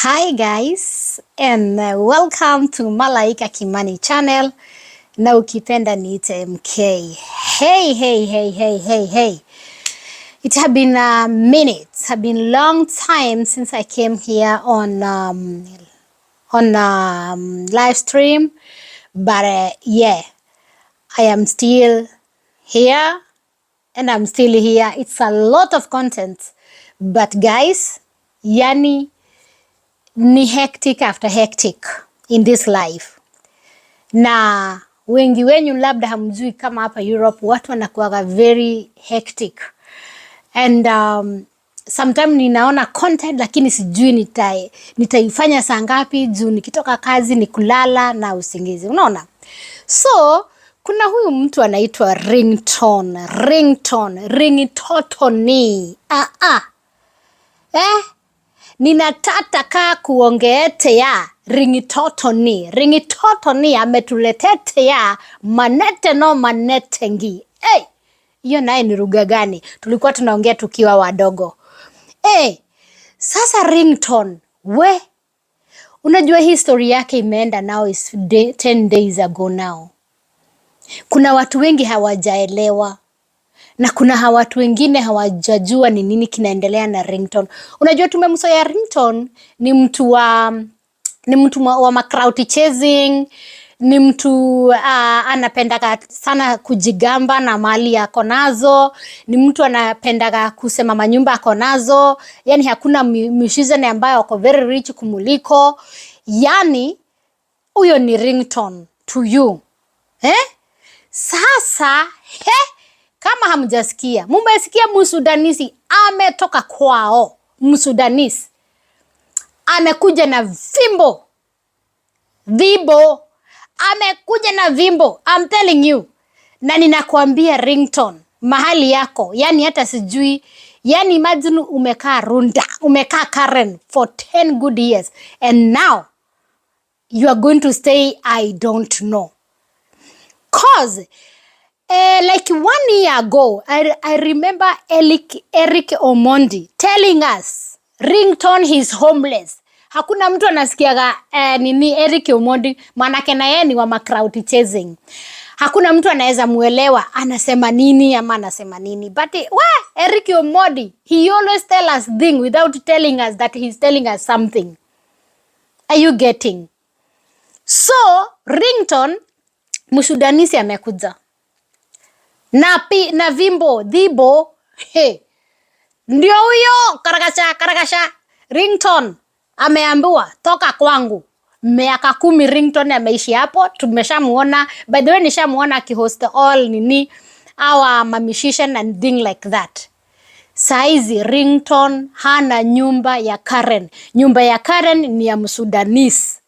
Hi guys and welcome to Malaika Kimani channel. Na ukipenda niite MK. Hey. It have been a minute. It have been long time since I came here on live stream, but yeah, I am still here and I'm still here. It's a lot of content, but guys, yani ni hectic after hectic in this life. Na wengi wenyu labda hamjui kama hapa Europe watu wanakuwa very hectic. And sometimes ninaona content lakini sijui nitaifanya saa ngapi juu nikitoka kazi ni kulala na usingizi. Unaona? So kuna huyu mtu anaitwa Ringtone. Ninataka kuongeete ya Ringtone ametuletete ya manete no manetengi. Hiyo naye ni lugha gani? Tulikuwa tunaongea tukiwa wadogo. Sasa Ringtone, unajua history yake imeenda now is 10 days ago now. Kuna watu wengi hawajaelewa. Na kuna watu wengine hawajajua ni nini kinaendelea na Ringtone. Unajua tumemsoea Ringtone ni mtu wa crowd chasing, ni mtu anapenda sana kujigamba na mali yako nazo, ni mtu anapenda kusema manyumba yako nazo, yani hakuna musician ambaye wako very rich kumuliko. Yani huyo ni Ringtone to you. Sasa kama hamjasikia, mumesikia Msudanisi ametoka kwao. Msudanisi amekuja na vimbo. Amekuja na vimbo. I'm telling you. Na ninakuambia Ringtone, mahali yako, yani hata sijui, yani imagine umekaa Runda, umekaa Karen for 10 good years and now you are going to stay I don't know. Cause like 1 year ago, I remember Eric Omondi telling us Ringtone is homeless. Hakuna mtu anasikiaga nini Eric Omondi, manake na yeye ni wa crowd chasing. Hakuna mtu anaweza muelewa anasema nini ama anasema nini. But Eric Omondi, he always tell us thing without telling us that he's telling us something. Are you getting? So Ringtone Msudanisi amekuja na vimbo dhibo. Ndio huyo karakasha Ringtone ameambiwa toka kwangu. Miaka 10 Ringtone ameishi hapo. Tumeshamuona, by the way nishamuona akihost all nini our musician and thing like that. Saizi Ringtone hana nyumba ya Karen. Nyumba ya Karen ni ya Msudanisi.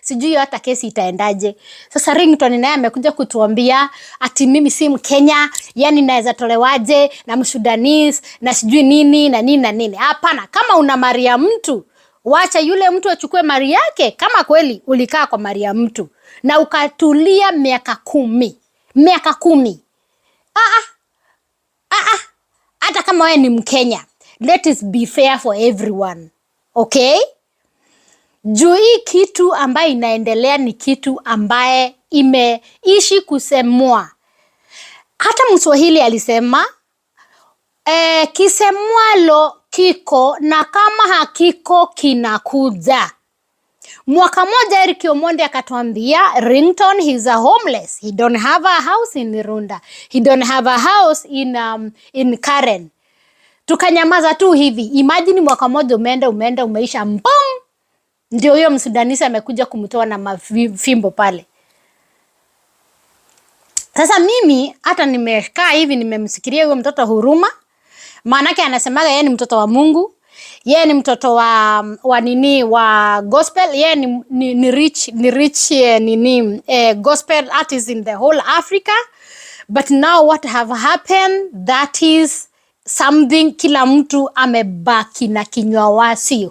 Sijui hata kesi itaendaje. Sasa Ringtone naye amekuja kutuambia ati mimi si Mkenya, yani naweza tolewaje na Msudanese na sijui nini na nini na nini. Hapana, kama una Maria mtu, wacha yule mtu achukue mali yake. Kama kweli ulikaa kwa Maria mtu na ukatulia miaka 10. Miaka 10. Hata kama wewe ni Mkenya, let us be fair for everyone. Okay? Juu hii kitu ambaye inaendelea ni kitu ambaye imeishi kusemwa. Hata Mswahili alisema kisemwalo kiko na kama hakiko kinakuja. Mwaka moja Eric Omondi akatuambia Ringtone is a homeless. He don't have a house in Runda. He don't have a house in Karen. Tukanyamaza tu hivi. Imagine mwaka moja umeisha mbom. Ndio huyo Msudanisi amekuja kumtoa na mafimbo pale. Sasa mimi hata nimekaa hivi nimemsikiria huyo mtoto huruma. Maanake anasemaga yeye ni mtoto wa Mungu. Yeye ni mtoto wa gospel. Yeye ni rich gospel artist in the whole Africa. But now what have happened, that is something kila mtu amebaki na kinywa wasi.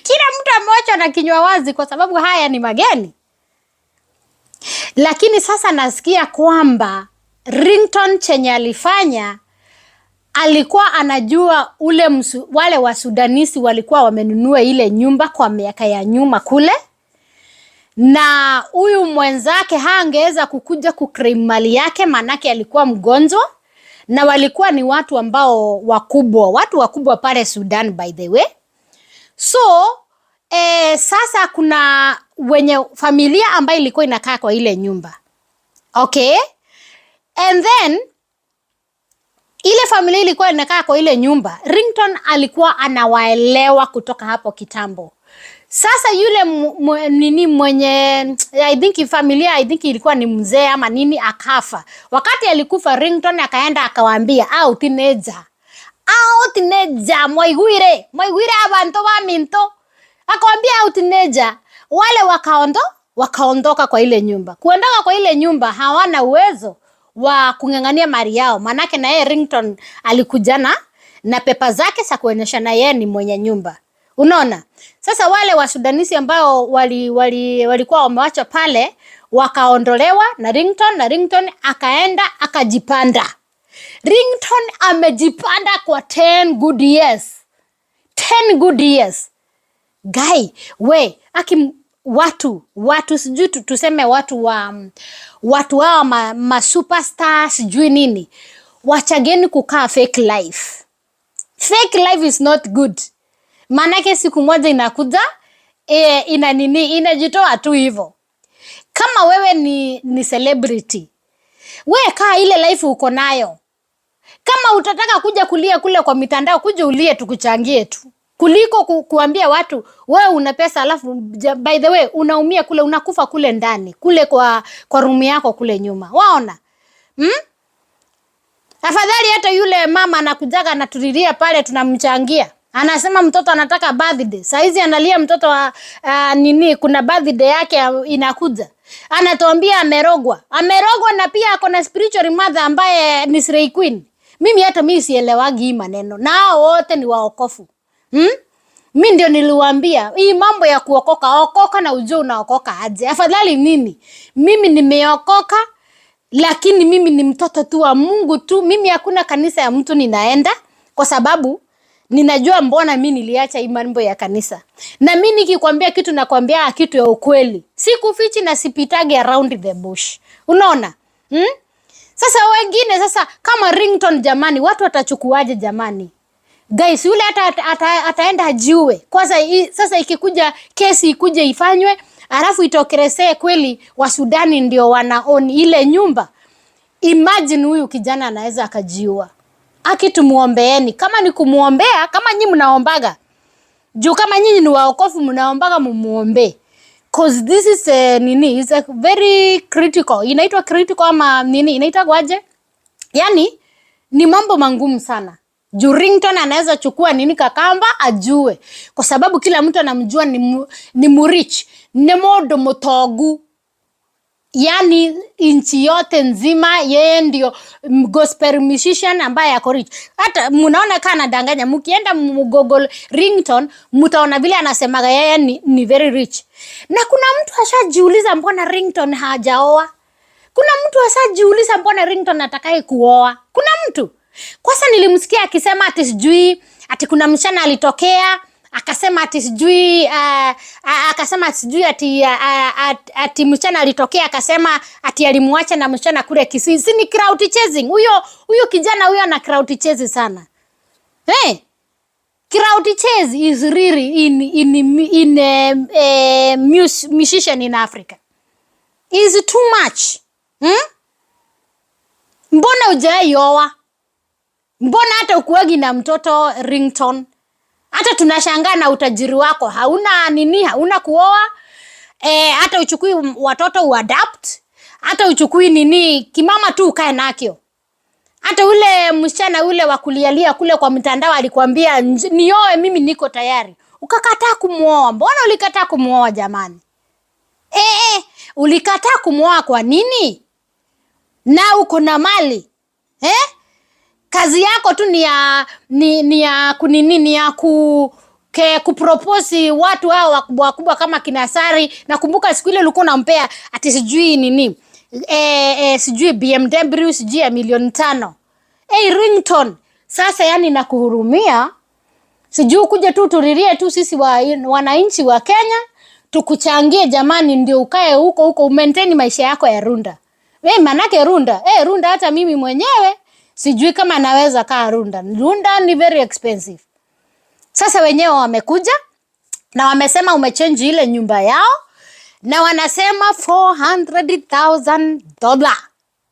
Kila mtu ameachwa na kinywa wazi kwa sababu haya ni mageni. Lakini sasa nasikia kwamba Ringtone chenye alifanya alikuwa anajua wale wa Sudanisi walikuwa wamenunua ile nyumba kwa miaka ya nyuma kule, na huyu mwenzake hangeweza kukuja kuclaim mali yake manake alikuwa mgonjwa, na walikuwa ni watu ambao watu wakubwa pale Sudan by the way. So sasa kuna wenye familia ambayo ilikuwa inakaa kwa ile nyumba. Okay? And then ile familia ilikuwa inakaa kwa ile nyumba. Ringtone alikuwa anawaelewa kutoka hapo kitambo. Sasa yule mwenye I think ilikuwa ni mzee ama nini akafa. Wakati alikufa Ringtone akaenda akawaambia teenager mwaiguire abantu baminto. Akawaambia teenager, wale wakaondoka kwa ile nyumba. Kuondoka kwa ile nyumba hawana uwezo wa kungangania mali yao, manake na yeye Ringtone alikuja na pepa zake za kuonyesha na yeye ni mwenye nyumba. Unaona? Sasa wale wa Sudanisi ambao walikuwa wamewacha pale wakaondolewa na Ringtone akaenda akajipanda. Ringtone amejipanda kwa 10 good years. 10 good years. Guy, watu sijui tuseme watu hao ma superstars sijui nini. Wachageni kukaa fake life. Fake life is not good. Manake siku moja inakuja inajitoa tu hivyo. Kama wewe ni celebrity, wewe kaa ile life uko nayo. Kama utataka kuja kulia kule kwa mitandao, kuja ulie tukuchangie tu. Kuliko kuambia watu wewe una pesa alafu by the way unaumia kule, unakufa kule ndani kule kwa room yako kule nyuma. Waona? Afadhali hata yule mama anakujaga anaturiria pale tunamchangia. Anasema mtoto anataka birthday. Saizi analia mtoto wa kuna birthday yake inakuja. Anatuambia amerogwa. Amerogwa na pia ako na spiritual mother ambaye ni Slay Queen. Mimi sielewagi hii maneno. Na hao wote ni waokofu. Mimi ndio niliwaambia hii mambo ya okoka na ujue unaokoka aje. Afadhali mimi nimeokoka, lakini mimi ni mtoto tu wa Mungu tu. Mimi hakuna kanisa ya mtu ninaenda kwa sababu ninajua mbona mimi niliacha hii mambo ya kanisa. Na mimi nikikwambia kitu nakwambia kitu ya ukweli. Sikufichi na sipitage around the bush. Unaona? Sasa wengine kama Ringtone jamani, watu watachukuaje jamani? Guys, yule ataenda ajiue. Kwanza sasa ikikuja kesi ikuje ifanywe, alafu itokelezee kweli wa Sudani ndio wanaown ile nyumba. Imagine huyu kijana anaweza akajiua. Tumuombeeni. Kama ni kumuombea, kama nyinyi mnaombaga. Juu kama nyinyi ni waokofu mnaombaga mumuombe. Cause this is is a very critical. Inaitwa critical ama inaitwa aje? Yani ni mambo mangumu sana. Juu Ringtone anaweza chukua kakamba ajue. Kwa sababu kila mtu anamjua ni murich, ni modo motogu. Yani inchi yote nzima yeye ndio gospel musician ambaye ako rich. Hata mnaona kana danganya, mkienda Google Ringtone mtaona vile anasemaga yeye ni very rich. Na kuna mtu ashajiuliza mbona Ringtone hajaoa? Kuna mtu ashajiuliza mbona Ringtone atakaye kuoa? Kuna mtu. Kwanza nilimsikia akisema ati kuna msichana alitokea akasema ati msichana alitokea akasema ati alimuacha na msichana kule Kisii. Si ni crowd chasing? Huyo kijana huyo ana crowd chase sana. Crowd chase is really in musician in Africa. Is too much. Mbona hujaioa? Mbona hata ukuagi na mtoto Ringtone? Hata tunashangaa na utajiri wako. Hauna kuoa. Hata uchukui watoto uadapt. Hata uchukui kimama tu ukae nakyo. Hata ule msichana ule wa kulialia kule kwa mitandao alikwambia nioe mimi niko tayari. Ukakataa kumuoa. Mbona ulikataa kumuoa jamani? Ulikataa kumuoa kwa nini? Na uko na mali. Kazi yako tu ni ya kupropose watu hao wakubwa kama Kinasari. Nakumbuka siku ile ulikuwa unampea ati sijui sijui BMW sijui ya 5 milioni. Ringtone, Sasa yani nakuhurumia. Sijui kuja tu turirie tu sisi wananchi wa Kenya. Tukuchangie jamani, ndio ukae huko maintain maisha yako ya Runda. Manake Runda. Runda hata mimi mwenyewe sijui kama naweza kaa Runda. Runda ni very expensive. Sasa wenyewe wamekuja na wamesema umechange ile nyumba yao. Na wanasema $400,000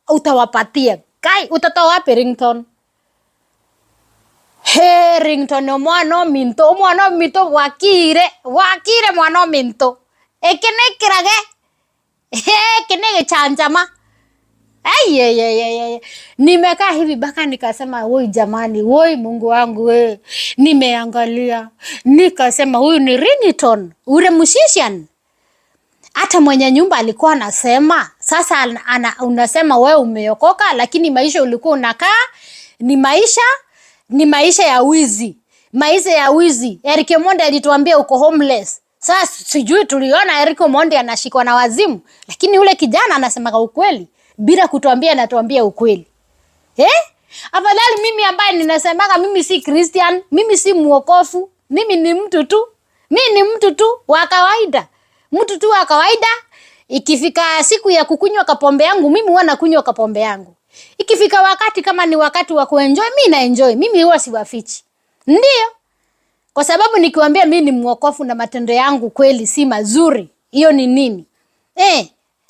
utawapatia. Kai, utatoa wapi Ringtone? Ringtone mwana minto wakire mwana minto. Ekene kirage. Kene chanjama. Nimekaa hivi baka nikasema woi jamani, woi Mungu wangu we. Nimeangalia. Nikasema huyu ni Ringtone, ule musician. Hata mwenye nyumba alikuwa anasema, sasa unasema wewe umeokoka lakini maisha ulikuwa unakaa ni maisha ya wizi. Maisha ya wizi. Eric Omondi alituambia uko homeless. Sasa sijui tuliona Eric Omondi anashikwa na wazimu, lakini ule kijana anasema ukweli bila kutuambia, anatuambia ukweli. Afadhali mimi ambaye ninasemaga mimi si Christian, mimi si muokofu, mimi ni mtu tu. Mimi ni mtu tu wa kawaida. Mtu tu wa kawaida. Ikifika siku ya kukunywa kapombe yangu, mimi huwa nakunywa kapombe yangu. Ikifika wakati kama ni wakati wa kuenjoy, mimi na enjoy. Mimi huwa siwafichi. Ndio. Kwa sababu nikiwaambia mimi ni muokofu na matendo yangu kweli si mazuri, hiyo ni nini?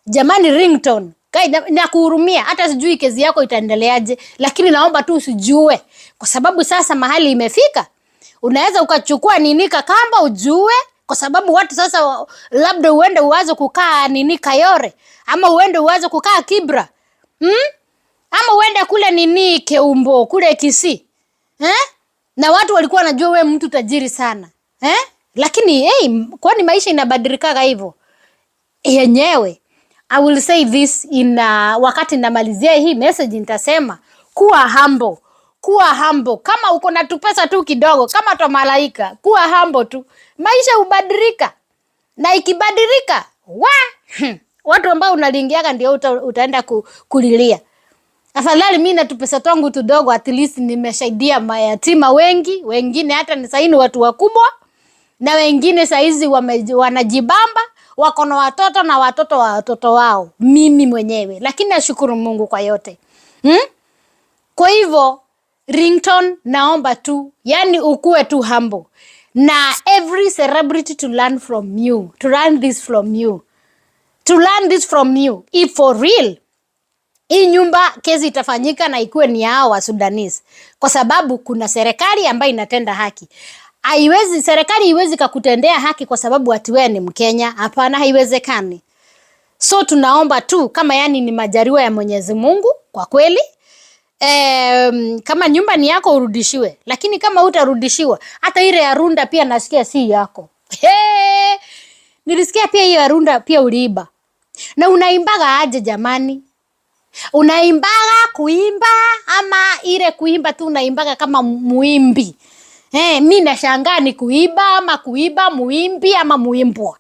Jamani Ringtone, nakuhurumia, hata sijui kesi yako itaendeleaje, lakini naomba tu usijue. Kwa sababu sasa mahali imefika, unaweza ukachukua kamba ujue, kwa sababu watu sasa labda uende uwaze kukaa Kayore, ama uende uwaze kukaa Kibra. Ama uende kule Keumbo, kule Kisii. Na watu walikuwa wanajua wewe mtu tajiri sana. Lakini kwani maisha inabadilika hivyo? Yenyewe I will say this wakati namalizia hii message nitasema kuwa humble. Kuwa humble. Kama uko na tupesa tu kidogo, kama to malaika, kuwa humble tu. Maisha hubadilika. Na ikibadilika, watu ambao unalingiaga ndio utaenda kulilia. Afadhali mimi na tupesa twangu tudogo, at least nimeshaidia mayatima wengi, wengine hata ni saini watu wakubwa, na wengine saizi wanajibamba, wako na watoto na watoto wa watoto wao, mimi mwenyewe. Lakini nashukuru Mungu kwa yote. Kwa hivyo Ringtone, naomba tu yani ukue tu humble. Na every celebrity to learn from you, to learn this from you, to learn this from you. If for real hii nyumba kesi itafanyika na ikuwe ni hao wa Sudanese, kwa sababu kuna serikali ambayo inatenda haki. Serikali haiwezi kukutendea haki kwa sababu ati wewe ni Mkenya. Hapana, haiwezekani. So tunaomba tu kama yani ni majaliwa ya Mwenyezi Mungu kwa kweli. Kama nyumba ni yako urudishiwe, lakini kama utarudishiwa, hata ile ya Runda pia nasikia si yako. Nilisikia pia hiyo ya Runda pia uliiba. Na unaimbaga aje jamani? Unaimbaga kuimba ama ile kuimba tu unaimbaga kama muimbi? Mimi nashangaa ni kuimba ama kuimba muimbi ama muimbwa.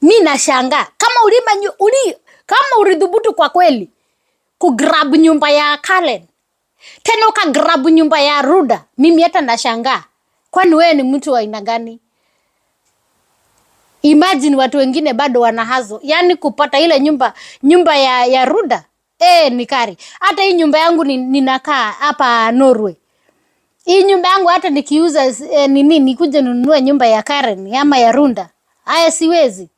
Mimi nashangaa kama kama ulidhubutu kwa kweli kugrab nyumba ya Kalen, tena ukagrab nyumba ya Ruda, mimi hata nashangaa. Kwani wewe ni mtu wa aina gani? Imagine watu wengine bado wanahazo, yani kupata ile nyumba ya Ruda. Ni kari. Hata hii nyumba yangu ninakaa hapa Norway. Hii nyumba yangu hata nikiuza nikuje nunue nyumba ya Karen ama ya Runda, haya siwezi.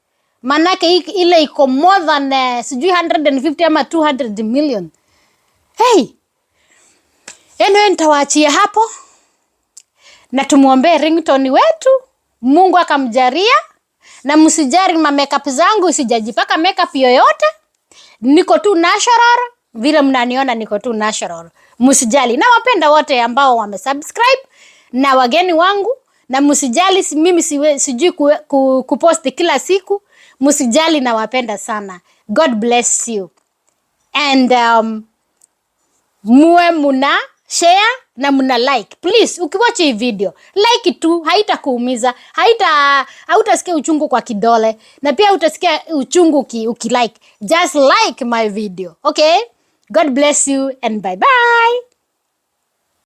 Manake ile iko more than sijui 150 ama 200 million. Nitawaachia hapo. Na tumuombee Ringtone wetu, Mungu akamjalia. Na msijari makeup zangu, sijajipaka makeup yoyote. Niko tu natural, vile mnaniona niko tu natural. Msijali. Na wapenda wote ambao wamesubscribe na wageni wangu, na msijali mimi sijui kuposti kila siku. Msijali, na wapenda sana. God bless you. And muwe muna share na muna like. Please, ukiwatch hii video, like tu, haitakuumiza, hautasikia uchungu kwa kidole, na pia utasikia uchungu ukilike. Just like my video. Okay? God bless you and bye bye.